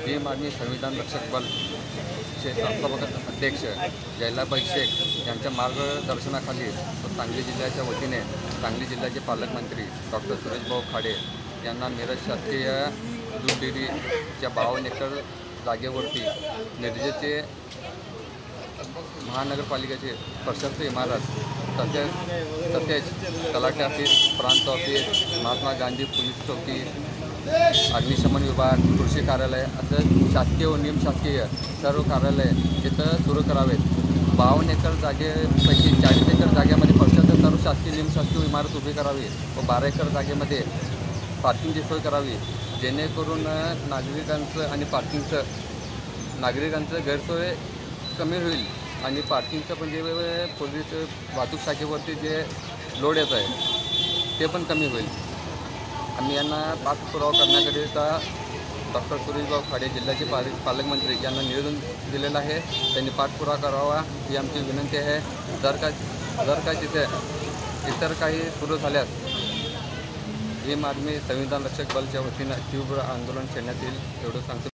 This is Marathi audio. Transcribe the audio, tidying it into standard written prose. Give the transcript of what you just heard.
भीम आर्मी संविधान रक्षक बलचे संस्थापक अध्यक्ष जयलाबाई शेख यांच्या मार्गदर्शनाखाली सांगली जिल्ह्याच्या वतीने सांगली जिल्ह्याचे पालकमंत्री डॉक्टर सुरेशभाऊ खाडे यांना मिरज शासकीय दूध डेअरीच्या 52 एकर जागेवरती निर्जेचे महानगरपालिकेचे प्रशस्त इमारत तसेच तलाठी ऑफिस, प्रांत ऑफिस, महात्मा गांधी पोलीस चौकी, अग्निशमन विभाग, कृषी कार्यालय असं शासकीय व निमशासकीय सर्व कार्यालय तिथं सुरू करावेत. 52 एकर जागेपैकी 40 एकर जागेमध्ये प्रशस्त सर्व शासकीय निमशासकीय इमारत उभी करावी व 12 एकर जागेमध्ये पार्किंगची सोय करावी, जेणेकरून नागरिकांचं गैरसोय कमी होईल आणि पार्किंगचं पण जे पोलीस वाहतूक शाखेवरती जे लोड येत आहे ते पण कमी होईल. आम्ही यांना पाठपुरावा करण्याकरिता डॉक्टर सुरेशभाऊ खाडे जिल्ह्याचे पालकमंत्री यांना निवेदन दिलेलं आहे. त्यांनी पाठपुरावा करावा ही आमची विनंती आहे. जर का तिथे इतर काही सुरू झाल्यास भीम आर्मी संविधान रक्षक बलच्या वतीनं तीव्र आंदोलन छेडण्यात येईल एवढं सांगतो.